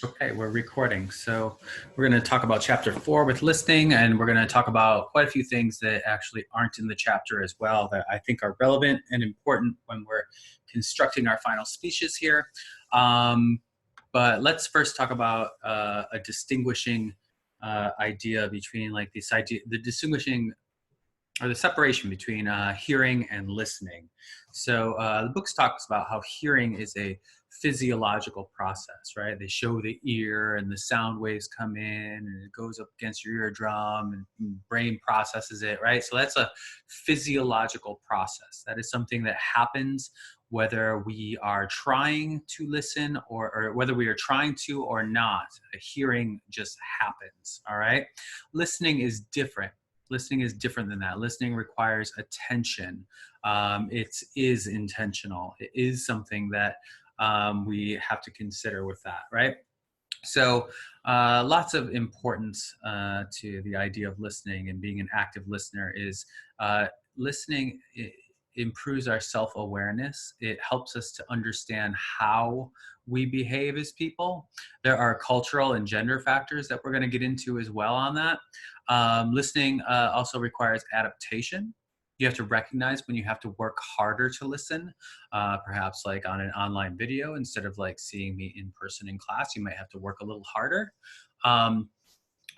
Okay, we're recording. So we're going to talk about chapter 4 with listening, and we're going to talk about quite a few things that actually aren't in the chapter as well that I think are relevant and important when we're constructing our final speeches here. But let's first talk about a distinguishing idea between the distinguishing or the separation between hearing and listening. So the book talks about how hearing is a physiological process, right? They show the ear and the sound waves come in and it goes up against your eardrum and brain processes it, right? So that's a physiological process. That is something that happens whether we are trying to listen or whether we are trying to or not. A hearing just happens, all right? Listening is different. Listening is different than that. Listening requires attention. It is intentional. It is something that we have to consider with that, right? So lots of importance to the idea of listening and being an active listener is listening improves our self-awareness. It helps us to understand how we behave as people. There are cultural and gender factors that we're going to get into as well on that. Listening also requires adaptation. You have to recognize when you have to work harder to listen, perhaps like on an online video, instead of like seeing me in person in class, you might have to work a little harder.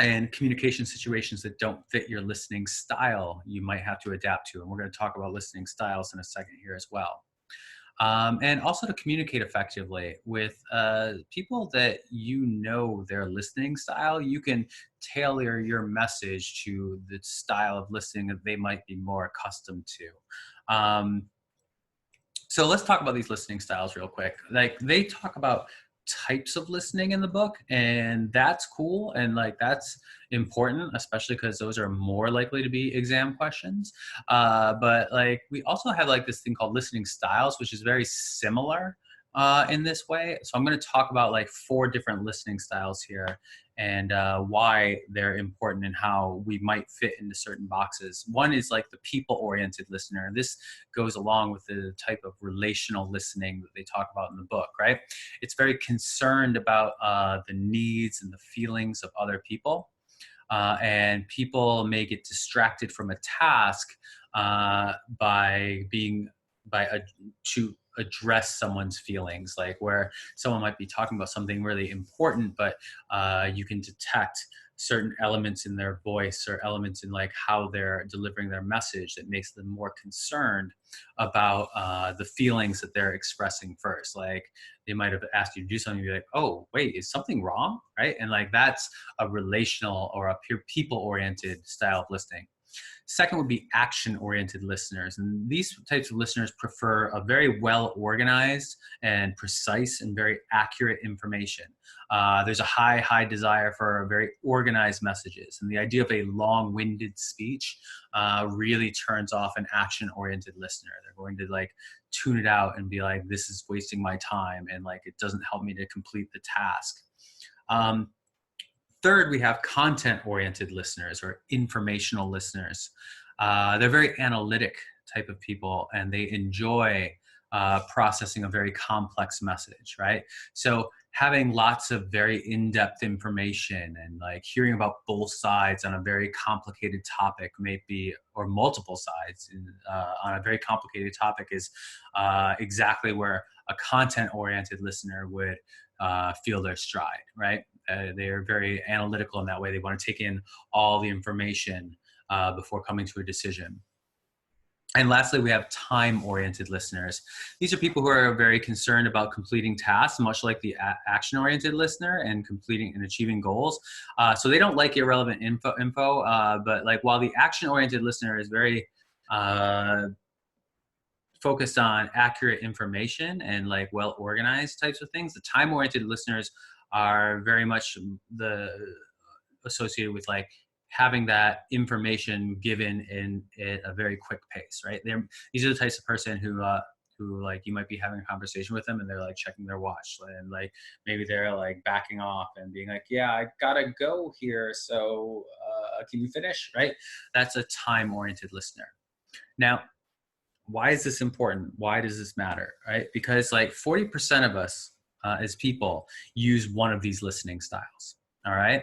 And communication situations that don't fit your listening style, you might have to adapt to. And we're going to talk about listening styles in a second here as well. And also to communicate effectively with people that you know their listening style. You can tailor your message to the style of listening that they might be more accustomed to. So let's talk about these listening styles real quick. Like they talk about types of listening in the book, and that's cool and like that's important, especially because those are more likely to be exam questions, but like we also have like this thing called listening styles, which is very similar in this way. So I'm going to talk about like 4 different listening styles here and why they're important and how we might fit into certain boxes. One is like the people-oriented listener. This goes along with the type of relational listening that they talk about in the book, right? It's very concerned about the needs and the feelings of other people. And people may get distracted from a task to address someone's feelings, like where someone might be talking about something really important, but you can detect certain elements in their voice or elements in like how they're delivering their message that makes them more concerned about the feelings that they're expressing first. Like they might have asked you to do something, you're like, oh wait, is something wrong, right? And like that's a relational or a pure people-oriented style of listening. Second would be action-oriented listeners. And these types of listeners prefer a very well-organized and precise and very accurate information. There's a high desire for very organized messages. And the idea of a long-winded speech really turns off an action-oriented listener. They're going to like tune it out and be like, this is wasting my time. And like, it doesn't help me to complete the task. Third, we have content-oriented listeners or informational listeners. They're very analytic type of people, and they enjoy processing a very complex message, right? So having lots of very in-depth information and like hearing about both sides on a very complicated topic or multiple sides on a very complicated topic is exactly where a content-oriented listener would feel their stride, right? They are very analytical in that way. They want to take in all the information before coming to a decision. And lastly, we have time-oriented listeners. These are people who are very concerned about completing tasks, much like the action-oriented listener, and completing and achieving goals. So they don't like irrelevant info, but like while the action-oriented listener is very focused on accurate information and like well-organized types of things, the time-oriented listeners are very much associated with like having that information given in a very quick pace, right? These are the types of person who like you might be having a conversation with them and they're like checking their watch and like maybe they're like backing off and being like, yeah, I gotta go here, so can you finish, right? That's a time-oriented listener. Now, why is this important? Why does this matter, right? Because like 40% of us as people use one of these listening styles. All right.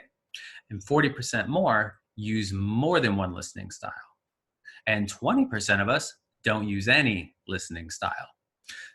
And 40% more use more than one listening style. And 20% of us don't use any listening style.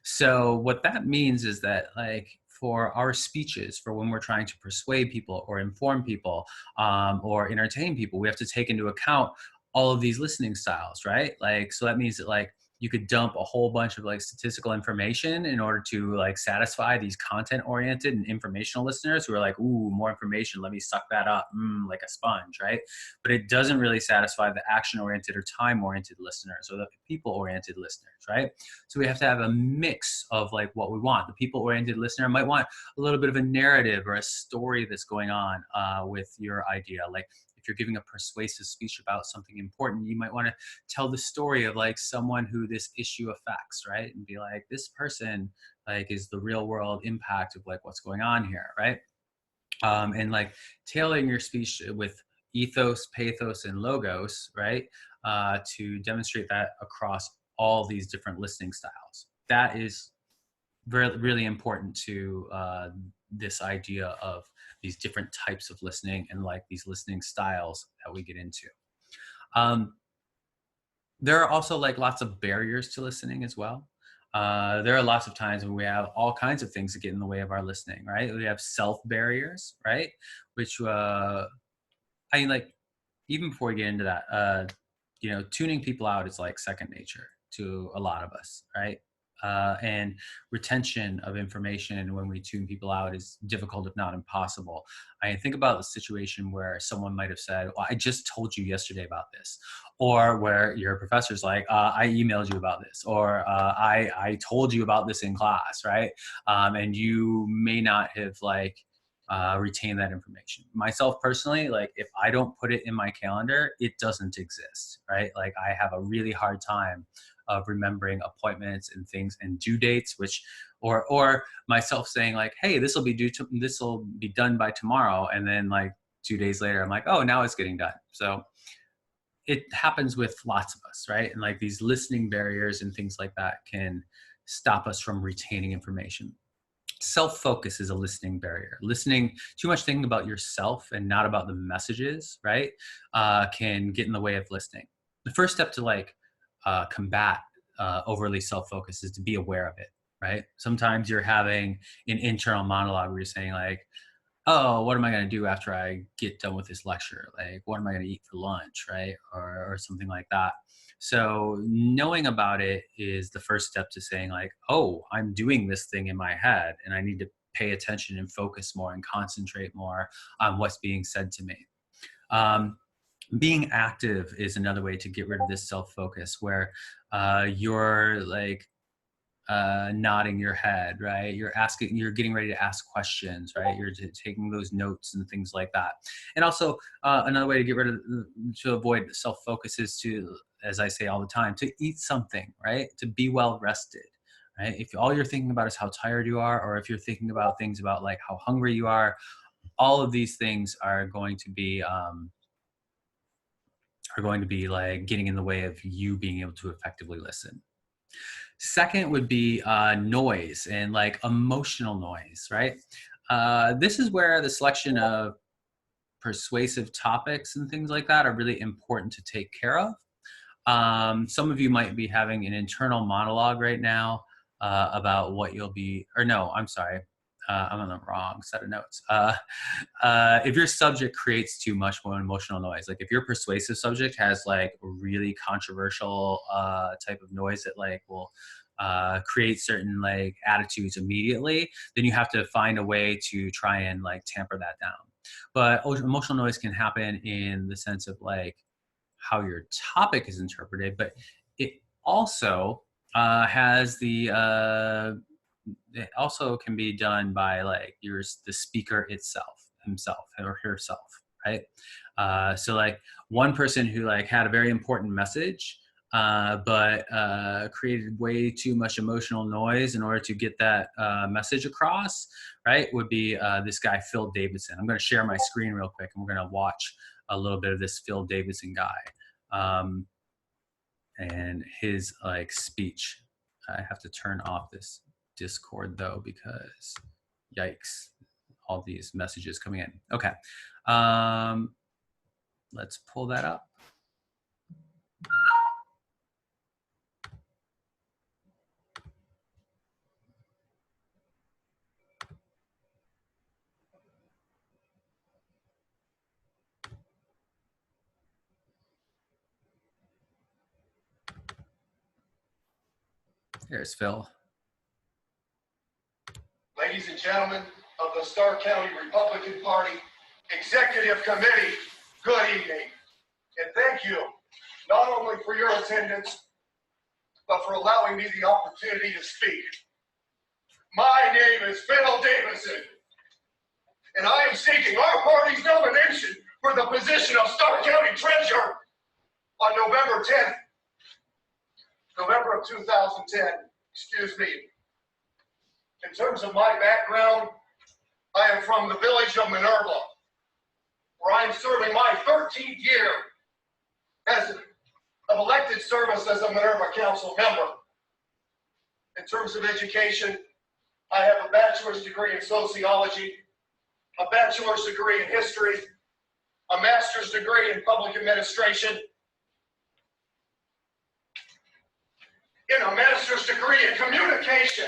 So what that means is that, like, for our speeches, for when we're trying to persuade people or inform people, or entertain people, we have to take into account all of these listening styles, right? Like, so that means that, like, you could dump a whole bunch of like statistical information in order to like satisfy these content oriented and informational listeners who are like, ooh, more information, let me suck that up, like a sponge, right? But it doesn't really satisfy the action oriented or time oriented listeners or the people oriented listeners, right? So we have to have a mix of like what we want. The people oriented listener might want a little bit of a narrative or a story that's going on with your idea. Like, if you're giving a persuasive speech about something important, you might want to tell the story of like someone who this issue affects, right? And be like, this person like is the real world impact of like what's going on here, right? And like tailoring your speech with ethos, pathos, and logos, right? To demonstrate that across all these different listening styles. That is really important to this idea of these different types of listening and like these listening styles that we get into. There are also like lots of barriers to listening as well. There are lots of times when we have all kinds of things that get in the way of our listening, right? We have self barriers, right? Which, I mean, like, even before we get into that, tuning people out is like second nature to a lot of us, right? And retention of information when we tune people out is difficult, if not impossible. I think about the situation where someone might have said, well, I just told you yesterday about this, or where your professor's like, I emailed you about this, or I told you about this in class, right? And you may not have like retain that information. Myself personally, like if I don't put it in my calendar, it doesn't exist, right? Like I have a really hard time of remembering appointments and things and due dates, which, or myself saying like, hey, this will be done by tomorrow. And then like 2 days later, I'm like, oh, now it's getting done. So it happens with lots of us, right? And like these listening barriers and things like that can stop us from retaining information. Self-focus is a listening barrier. Listening too much, thinking about yourself and not about the messages, right, can get in the way of listening. The first step to like combat overly self-focus is to be aware of it, right? Sometimes you're having an internal monologue where you're saying like, oh, what am I going to do after I get done with this lecture? Like, what am I going to eat for lunch, right? Or something like that. So knowing about it is the first step to saying like, oh, I'm doing this thing in my head and I need to pay attention and focus more and concentrate more on what's being said to me. Being active is another way to get rid of this self-focus where you're like, nodding your head, right? You're getting ready to ask questions, right? You're taking those notes and things like that. And also another way to get rid of, to avoid self-focus is to, as I say all the time, to eat something, right? To be well rested, right? If all you're thinking about is how tired you are, or if you're thinking about things about like how hungry you are, all of these things are going to be like getting in the way of you being able to effectively listen. Second would be noise and like emotional noise, right? This is where the selection of persuasive topics and things like that are really important to take care of. Some of you might be having an internal monologue right now about what you'll be, or no, I'm sorry. I'm on the wrong set of notes. If your subject creates too much more emotional noise, like if your persuasive subject has like really controversial type of noise that like will create certain like attitudes immediately, then you have to find a way to try and like tamper that down. But emotional noise can happen in the sense of like how your topic is interpreted, but it also has it also can be done by like the speaker himself or herself, right? So like one person who like had a very important message, but created way too much emotional noise in order to get that message across, right, would be this guy, Phil Davidson. I'm going to share my screen real quick and we're going to watch a little bit of this Phil Davidson guy and his like speech. I have to turn off this Discord though, because Yikes. All these messages coming in. Okay. Let's pull that up. There's Phil. Ladies and gentlemen of the Stark County Republican Party Executive Committee, good evening. And thank you not only for your attendance, but for allowing me the opportunity to speak. My name is Phil Davison, and I am seeking our party's nomination for the position of Stark County Treasurer on November 10th, November of 2010, excuse me. In terms of my background, I am from the village of Minerva, where I am serving my 13th year of elected service as a Minerva Council member. In terms of education, I have a bachelor's degree in sociology, a bachelor's degree in history, a master's degree in public administration, and a master's degree in communication.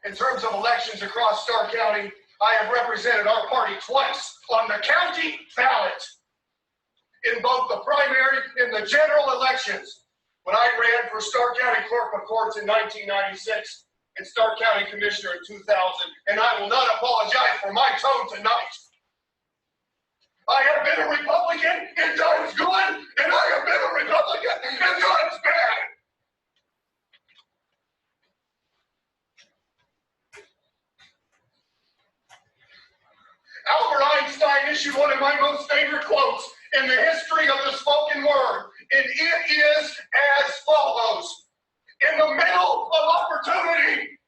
In terms of elections across Stark County, I have represented our party twice on the county ballot in both the primary and the general elections when I ran for Stark County Clerk of Courts in 1996 and Stark County Commissioner in 2000, and I will not apologize for my tone tonight. I have been a Republican in times good, and I have been a Republican in times bad. Albert Einstein issued one of my most favorite quotes in the history of the spoken word, and it is as follows. In the middle of opportunity,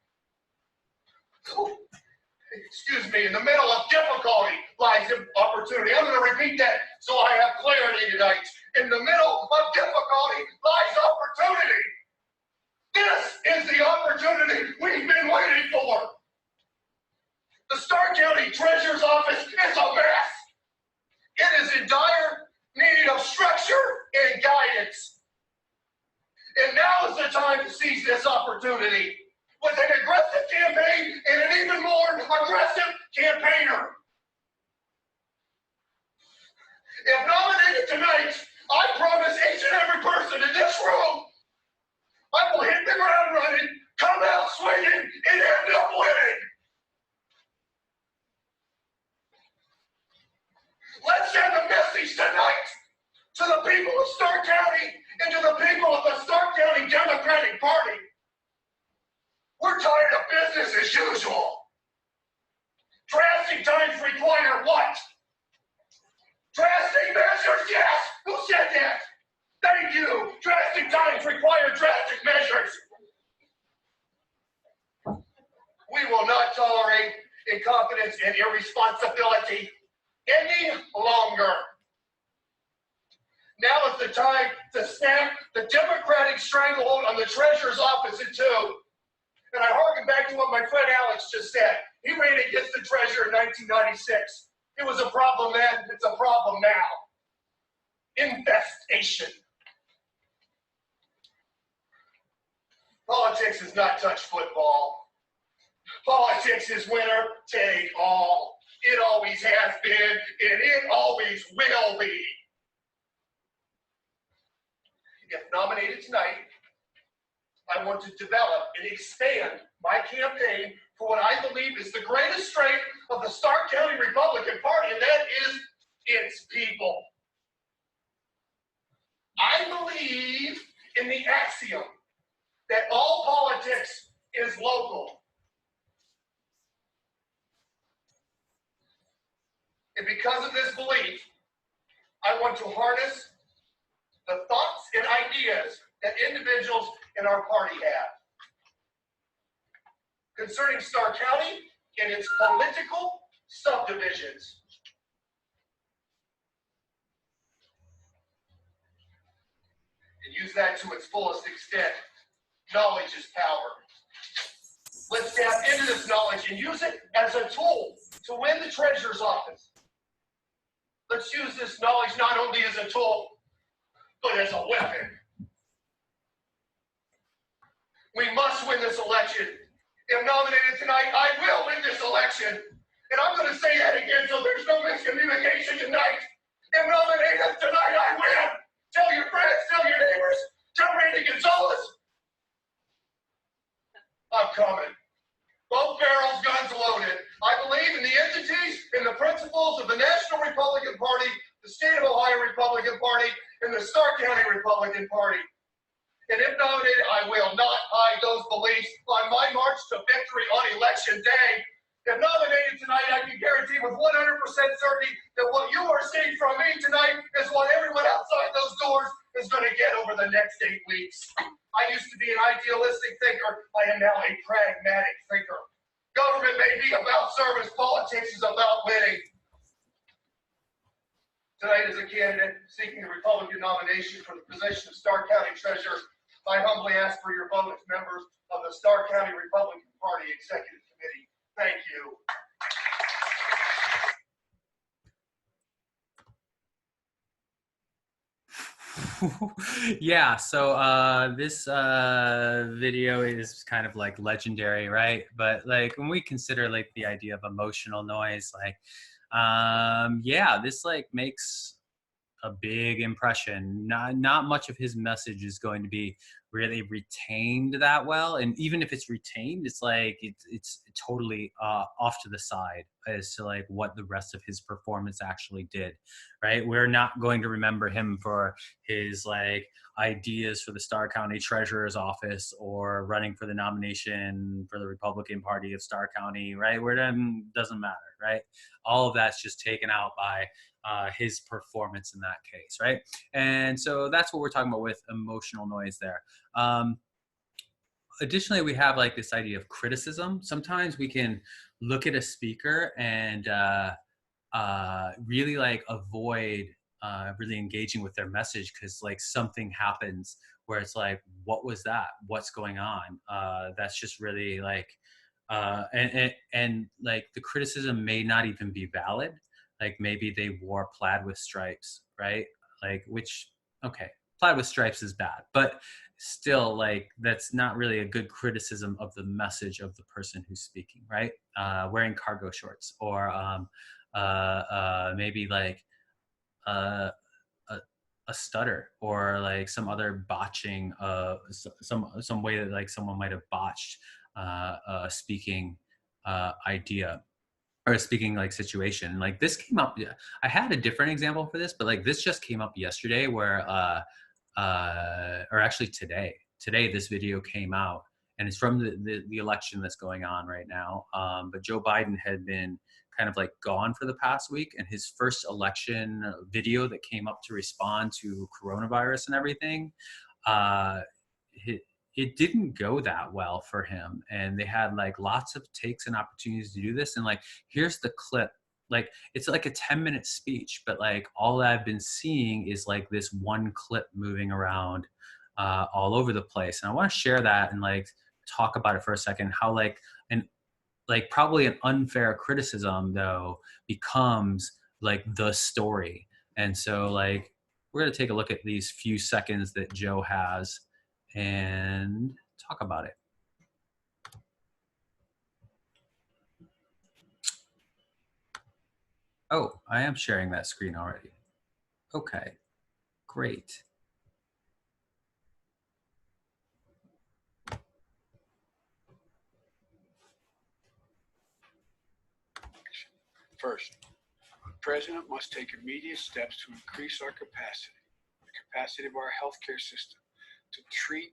excuse me, in the middle of difficulty lies opportunity. I'm going to repeat that so I have clarity tonight. In the middle of difficulty lies opportunity. This is the opportunity we've been waiting for. The Stark County Treasurer's Office is a mess. It is in dire need of structure and guidance. And now is the time to seize this opportunity with an aggressive campaign and an even more aggressive campaigner. If nominated tonight, I promise each and every person in this room, I will hit the ground running, come out swinging, and end up winning. Let's send a message tonight to the people of Stark County and to the people of the Stark County Democratic Party. We're tired of business as usual. Drastic times require what? Drastic measures, yes! Who said that? Thank you! Drastic times require drastic measures. We will not tolerate incompetence and irresponsibility any longer. Now is the time to snap the Democratic stranglehold on the Treasurer's Office in two. And I harken back to what my friend Alex just said. He ran against the Treasurer in 1996. It was a problem then, it's a problem now. Infestation. Politics is not touch football. Politics is winner take all. It always has been, and it always will be. If nominated tonight, I want to develop and expand my campaign for what I believe is the greatest strength of the Stark County Republican Party, and that is its people. I believe in the axiom that all politics is local. And because of this belief, I want to harness the thoughts and ideas that individuals in our party have concerning Stark County and its political subdivisions. And use that to its fullest extent. Knowledge is power. knowledge and use it as a tool to win the treasurer's office. Let's use this knowledge not only as a tool, but as a weapon. We must win this election. If nominated tonight, I will win this election. And I'm going to say that again so there's no miscommunication tonight. If nominated tonight, I win. Tell your friends, tell your neighbors, tell Randy Gonzalez. I'm coming. Both barrels, guns loaded. I believe in the entities and the principles of the National Republican Party, the State of Ohio Republican Party, and the Stark County Republican Party. And if nominated, I will not hide those beliefs on my march to victory on Election Day. If nominated tonight, I can guarantee with 100% certainty that what you are seeing from me tonight is what everyone outside those doors is going to get over the next 8 weeks. I used to be an idealistic thinker. I am now a pragmatic thinker. Government may be about service, politics is about winning. Tonight, as a candidate seeking the Republican nomination for the position of Stark County Treasurer, I humbly ask for your vote as members of the Stark County Republican Party Executive Committee. Thank you. Yeah, so this video is kind of like legendary, right? But like when we consider like the idea of emotional noise, like yeah, this like makes a big impression. Not much of his message is going to be really retained that well, and even if it's retained, it's like it's totally off to the side as to like what the rest of his performance actually did, right? We're not going to remember him for his like ideas for the Starr County Treasurer's office or running for the nomination for the Republican Party of Starr County, right? Where it doesn't matter, right? All of that's just taken out by his performance in that case, right? And so that's what we're talking about with emotional noise there. Additionally, we have like this idea of criticism. Sometimes we can look at a speaker and really like avoid really engaging with their message because like something happens where it's like, what was that? What's going on? That's just really like, and like the criticism may not even be valid. Like maybe they wore plaid with stripes, right? Like, which, okay, plaid with stripes is bad, but still like that's not really a good criticism of the message of the person who's speaking, right? Wearing cargo shorts or maybe like a stutter or like some other botching, some way that like someone might have botched a speaking idea or a speaking like situation. Like this came up, I had a different example for this, but like this just came up yesterday where, or actually today this video came out and it's from the election that's going on right now. But Joe Biden had been kind of like gone for the past week, and his first election video that came up to respond to coronavirus and everything, it didn't go that well for him. And they had like lots of takes and opportunities to do this. And like, here's the clip. Like, it's like a 10-minute speech, but like all I've been seeing is like this one clip moving around all over the place. And I want to share that and like talk about it for a second, how like probably an unfair criticism though becomes like the story. And so like, we're going to take a look at these few seconds that Joe has and talk about it. Oh, I am sharing that screen already. Okay, great. First, the President must take immediate steps to increase our capacity, the capacity of our healthcare system, to treat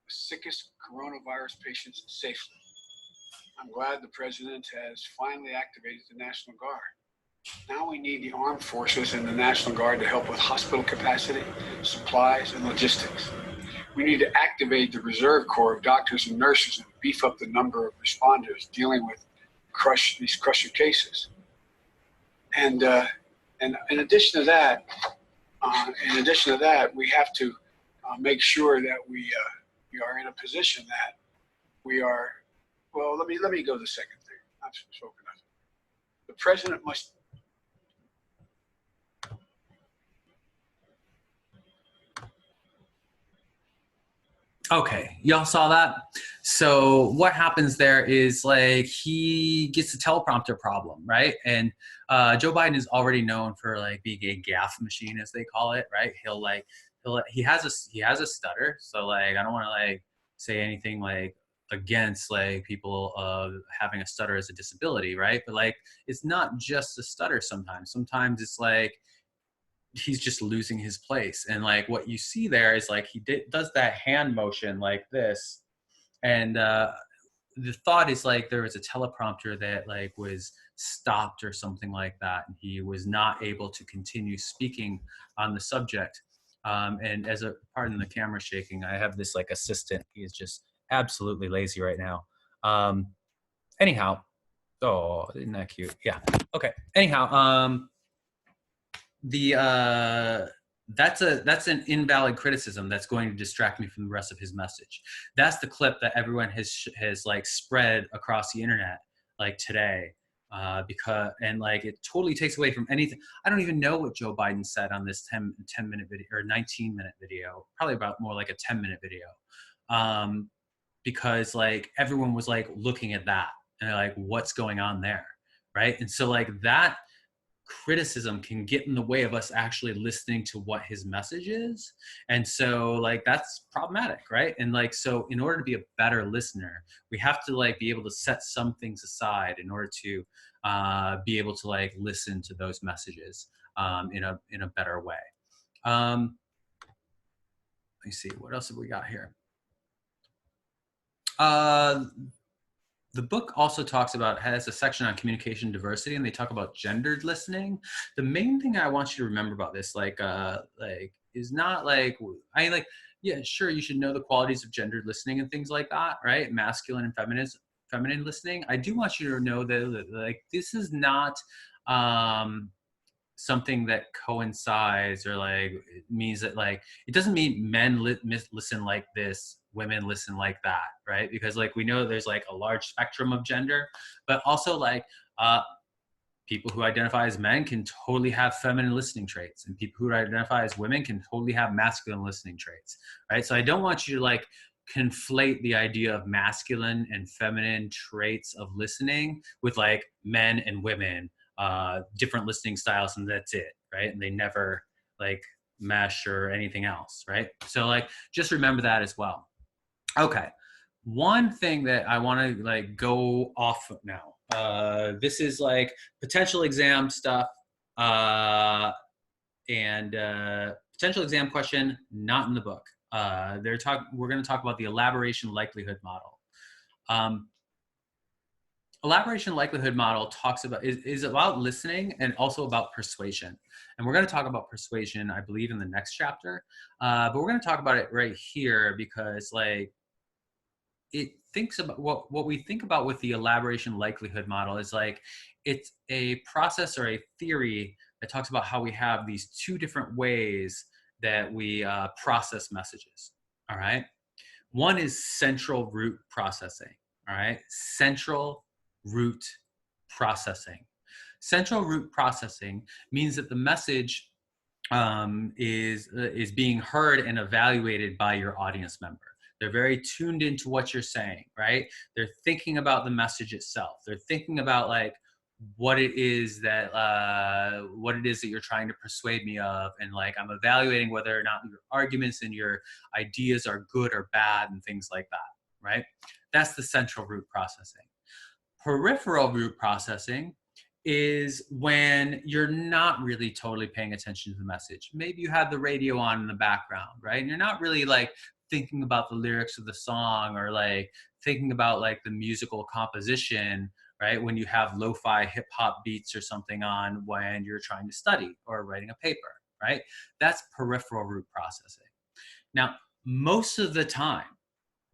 the sickest coronavirus patients safely. I'm glad the President has finally activated the National Guard. Now we need the armed forces and the National Guard to help with hospital capacity, supplies, and logistics. We need to activate the Reserve Corps of doctors and nurses and beef up the number of responders dealing with these crusher cases. And in addition to that, we have to make sure that we are in a position that we are. Well, let me go to the second thing. I've spoken enough. The president must. Okay, y'all saw that? So what happens there is like he gets a teleprompter problem, right? And Joe Biden is already known for like being a gaffe machine, as they call it, right? He has a stutter, so like I don't want to like say anything like against like people having a stutter as a disability, right? But like it's not just a stutter sometimes. Sometimes it's like he's just losing his place. And like what you see there is like does that hand motion like this. And the thought is like there was a teleprompter that like was stopped or something like that. And he was not able to continue speaking on the subject. And as a pardon the camera shaking, I have this like assistant. He is just absolutely lazy right now. Anyhow, oh, isn't that cute? Yeah. Okay. Anyhow, that's an invalid criticism that's going to distract me from the rest of his message. That's the clip that everyone has like spread across the internet like today, because and like it totally takes away from anything. I don't even know what Joe Biden said on this 10-minute video or 19-minute video, probably about more like a 10-minute video, because like everyone was like looking at that and like what's going on there, right? And so like that criticism can get in the way of us actually listening to what his message is. And so like that's problematic, right? And like so in order to be a better listener, we have to like be able to set some things aside in order to be able to like listen to those messages in a better way. Let me see, what else have we got here? The book also has a section on communication diversity, and they talk about gendered listening. The main thing I want you to remember about this, is not like, yeah, sure, you should know the qualities of gendered listening and things like that, right? Masculine and feminine listening. I do want you to know that like, this is not, something that coincides or like it means that like it doesn't mean men listen like this, women listen like that, right? Because like we know there's like a large spectrum of gender, but also like people who identify as men can totally have feminine listening traits, and people who identify as women can totally have masculine listening traits, right? So I don't want you to like conflate the idea of masculine and feminine traits of listening with like men and women, different listening styles, and that's it, right? And they never like mesh or anything else, right? So like just remember that as well. Okay, one thing that I want to like go off of now, this is like potential exam stuff, and potential exam question not in the book. We're going to talk about the elaboration likelihood model. Elaboration likelihood model talks about is about listening and also about persuasion. And we're going to talk about persuasion, I believe, in the next chapter. But we're going to talk about it right here because like it thinks about what we think about with the elaboration likelihood model is like it's a process or a theory that talks about how we have these two different ways that we process messages. All right. One is central root processing. All right. Central root processing. Central root processing means that the message is being heard and evaluated by your audience member. They're very tuned into what you're saying, right? They're thinking about the message itself. They're thinking about like what it is that you're trying to persuade me of, and like I'm evaluating whether or not your arguments and your ideas are good or bad and things like that, right? That's the central root processing. Peripheral root processing is when you're not really totally paying attention to the message. Maybe you have the radio on in the background, right? And you're not really like thinking about the lyrics of the song or like thinking about like the musical composition, right? When you have lo-fi hip hop beats or something on when you're trying to study or writing a paper, right? That's peripheral root processing. Now, most of the time,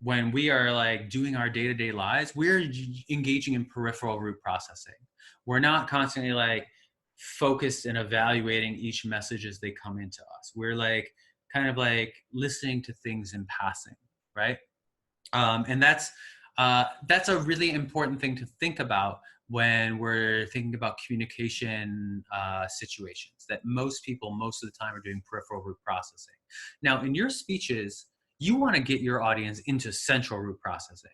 when we are like doing our day-to-day lives, we're engaging in peripheral root processing. We're not constantly like focused and evaluating each message as they come into us. We're like kind of like listening to things in passing, right? And that's a really important thing to think about when we're thinking about communication situations, that most people most of the time are doing peripheral root processing. Now, in your speeches, you want to get your audience into central root processing.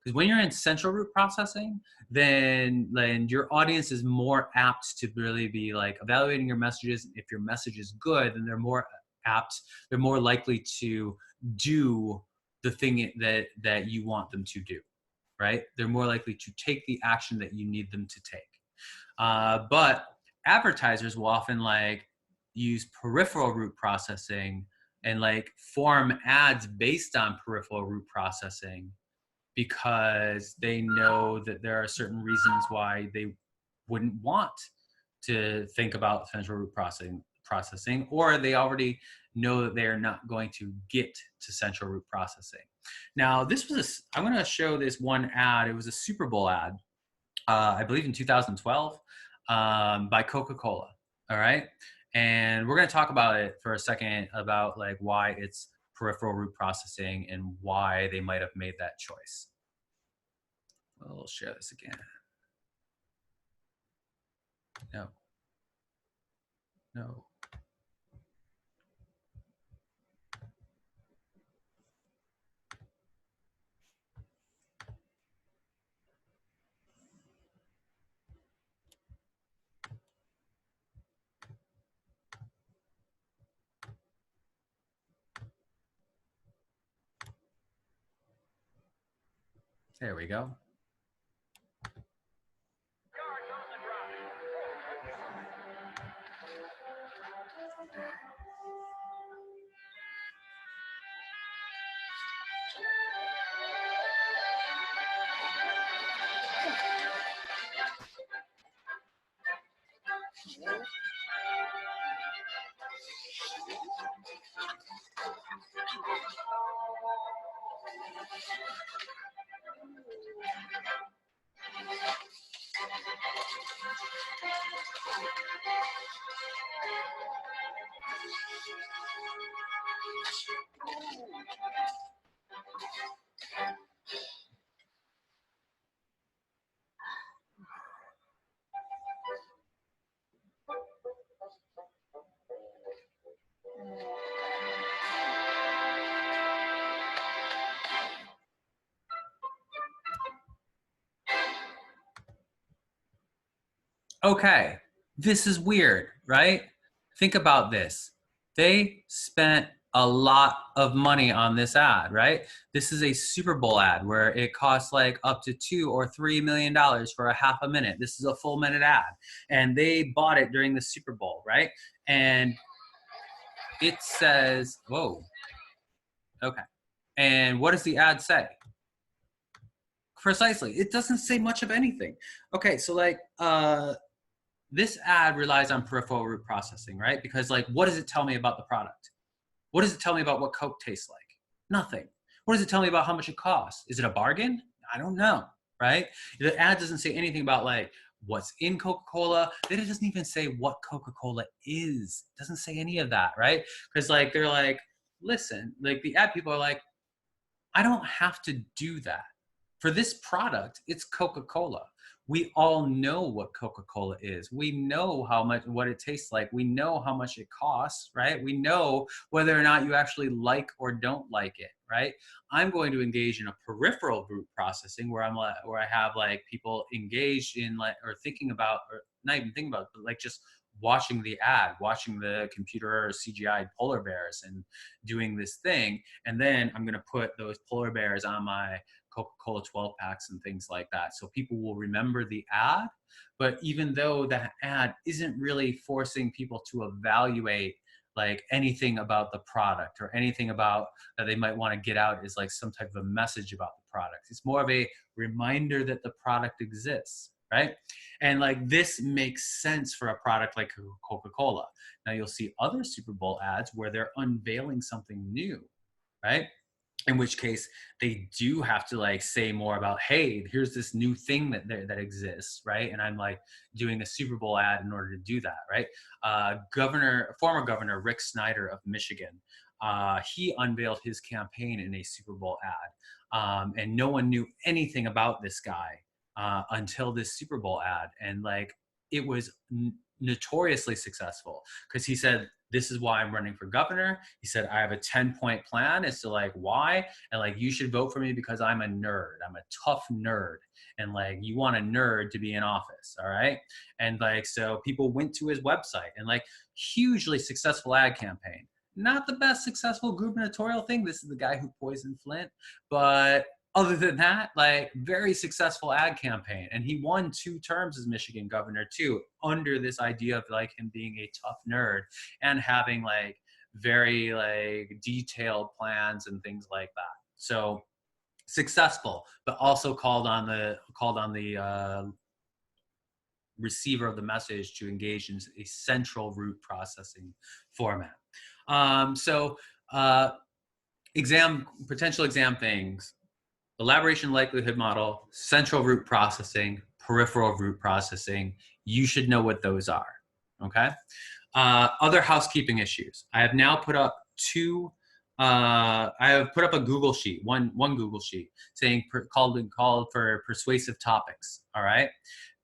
Because when you're in central root processing, then your audience is more apt to really be like evaluating your messages. If your message is good, then they're more apt, they're more likely to do the thing that you want them to do, right? They're more likely to take the action that you need them to take. But advertisers will often like use peripheral root processing and like form ads based on peripheral root processing because they know that there are certain reasons why they wouldn't want to think about central root processing, or they already know that they are not going to get to central root processing. Now, this was I'm going to show this one ad. It was a Super Bowl ad, I believe in 2012, by Coca-Cola. All right, and we're going to talk about it for a second about like why it's peripheral root processing and why they might have made that choice. We'll share this again. No. No. There we go. Okay, this is weird, right? Think about this. They spent a lot of money on this ad, right? This is a Super Bowl ad where it costs like up to $2 or $3 million for a half a minute. This is a full minute ad, and they bought it during the Super Bowl, right? And it says, whoa, okay. And what does the ad say? Precisely, it doesn't say much of anything. Okay, so like, this ad relies on peripheral root processing, right? Because like, what does it tell me about the product? What does it tell me about what Coke tastes like? Nothing. What does it tell me about how much it costs? Is it a bargain? I don't know, right? The ad doesn't say anything about like what's in Coca-Cola. It doesn't even say what Coca-Cola is. It doesn't say any of that, right? Because like, they're like, listen, like the ad people are like, I don't have to do that. For this product, it's Coca-Cola. We all know what Coca-Cola is. We know what it tastes like. We know how much it costs, right? We know whether or not you actually like or don't like it, right? I'm going to engage in a peripheral root processing where I have like people engaged in like, or thinking about, or not even thinking about, but like just watching the ad, watching the computer CGI polar bears and doing this thing. And then I'm going to put those polar bears on my Coca-Cola 12 packs and things like that. So people will remember the ad, but even though that ad isn't really forcing people to evaluate like anything about the product or anything about that they might want to get out is like some type of a message about the product. It's more of a reminder that the product exists, right? And like this makes sense for a product like Coca-Cola. Now you'll see other Super Bowl ads where they're unveiling something new, right? In which case they do have to like say more about, hey, here's this new thing that exists, right? And I'm like doing a Super Bowl ad in order to do that, right? Former Governor Rick Snyder of Michigan, he unveiled his campaign in a Super Bowl ad, and no one knew anything about this guy until this Super Bowl ad. And like, it was notoriously successful because he said, this is why I'm running for governor. He said, I have a 10-point plan as to like why, and like, you should vote for me because I'm a nerd. I'm a tough nerd. And like, you want a nerd to be in office. All right. And like, so people went to his website, and like, hugely successful ad campaign. Not the best successful gubernatorial thing. This is the guy who poisoned Flint. But other than that, like, very successful ad campaign. And he won 2 terms as Michigan governor too, under this idea of like him being a tough nerd and having like very like detailed plans and things like that. So successful, but also called on the receiver of the message to engage in a central root processing format. So potential exam things: elaboration likelihood model, central root processing, peripheral root processing. You should know what those are. Okay. Other housekeeping issues. I have now put up I have put up a Google sheet, one Google sheet saying called for persuasive topics. All right.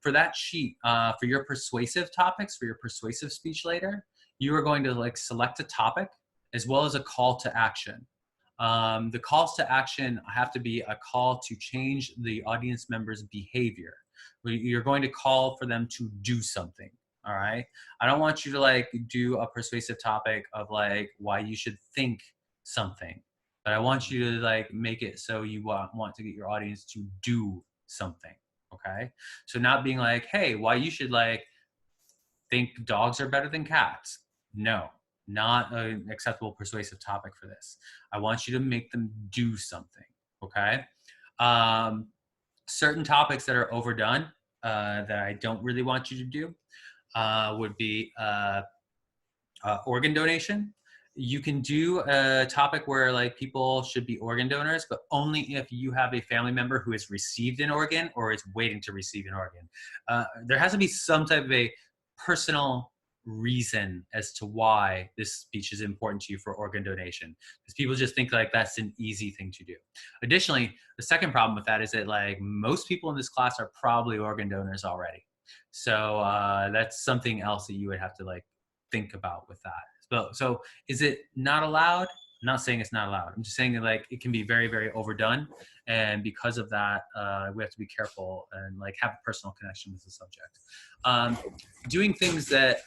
For that sheet, for your persuasive topics, for your persuasive speech later, you are going to like select a topic as well as a call to action. The calls to action have to be a call to change the audience member's behavior. You're going to call for them to do something. All right. I don't want you to like do a persuasive topic of like why you should think something, but I want you to like make it so you want to get your audience to do something. Okay. So not being like, hey, why you should like think dogs are better than cats. No, not an acceptable persuasive topic for this. I want you to make them do something. Okay. Certain topics that are overdone that I don't really want you to do would be organ donation. You can do a topic where like people should be organ donors, but only if you have a family member who has received an organ or is waiting to receive an organ. There has to be some type of a personal reason as to why this speech is important to you for organ donation, because people just think like that's an easy thing to do. Additionally, the second problem with that is that like most people in this class are probably organ donors already. So that's something else that you would have to like think about with that. So is it not allowed? I'm not saying it's not allowed. I'm just saying that like it can be very, very overdone. And because of that, we have to be careful and like have a personal connection with the subject. Doing things that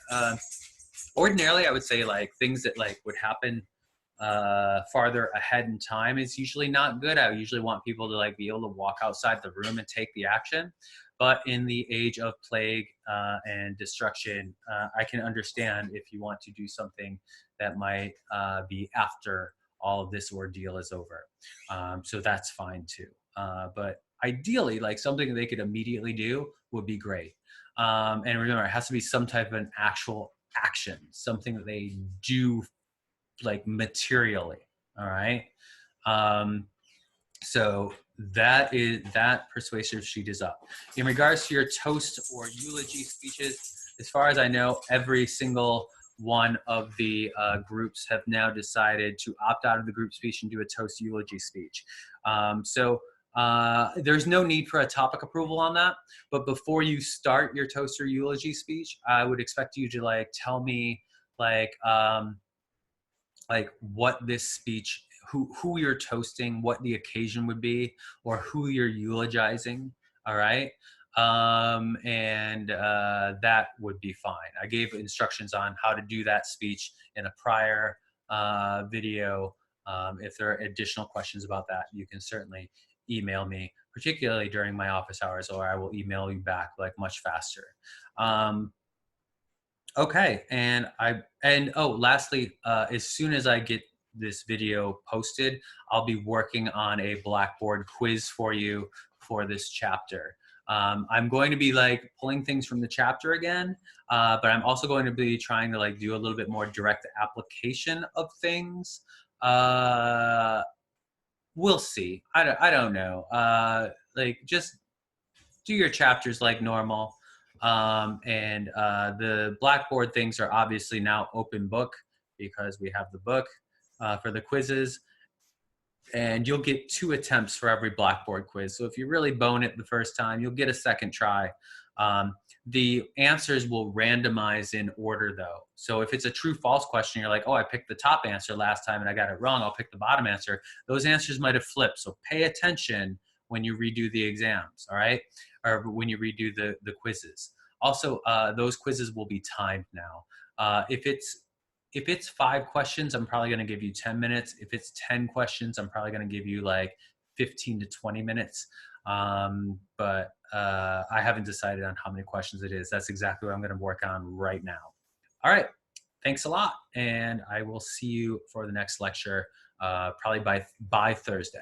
ordinarily I would say like things that like would happen farther ahead in time is usually not good. I usually want people to like be able to walk outside the room and take the action. But in the age of plague and destruction, I can understand if you want to do something that might be after all of this ordeal is over. So that's fine too. But ideally, like something they could immediately do would be great. And remember, it has to be some type of an actual action, something that they do like materially. All right. So that persuasive sheet is up. In regards to your toast or eulogy speeches, as far as I know, every single one of the groups have now decided to opt out of the group speech and do a toast eulogy speech. So there's no need for a topic approval on that. But before you start your toast or eulogy speech, I would expect you to like tell me like what this speech, who you're toasting, what the occasion would be, or who you're eulogizing. All right. And that would be fine. I gave instructions on how to do that speech in a prior video. If there are additional questions about that, you can certainly email me, particularly during my office hours, or I will email you back like much faster. Okay, and lastly, as soon as I get this video posted, I'll be working on a Blackboard quiz for you for this chapter. I'm going to be like pulling things from the chapter again, but I'm also going to be trying to like do a little bit more direct application of things. We'll see. I don't know. Like just do your chapters like normal. And the Blackboard things are obviously now open book because we have the book for the quizzes. and you'll get 2 attempts for every Blackboard quiz. So if you really bone it the first time, you'll get a second try. The answers will randomize in order though. So if it's a true false question, you're like, oh, I picked the top answer last time and I got it wrong, I'll pick the bottom answer. Those answers might have flipped. So pay attention when you redo the exams, all right? Or when you redo the quizzes. Also, those quizzes will be timed now. If it's 5 questions, I'm probably going to give you 10 minutes. If it's 10 questions, I'm probably going to give you like 15 to 20 minutes. But I haven't decided on how many questions it is. That's exactly what I'm going to work on right now. All right. Thanks a lot. And I will see you for the next lecture, probably by Thursday.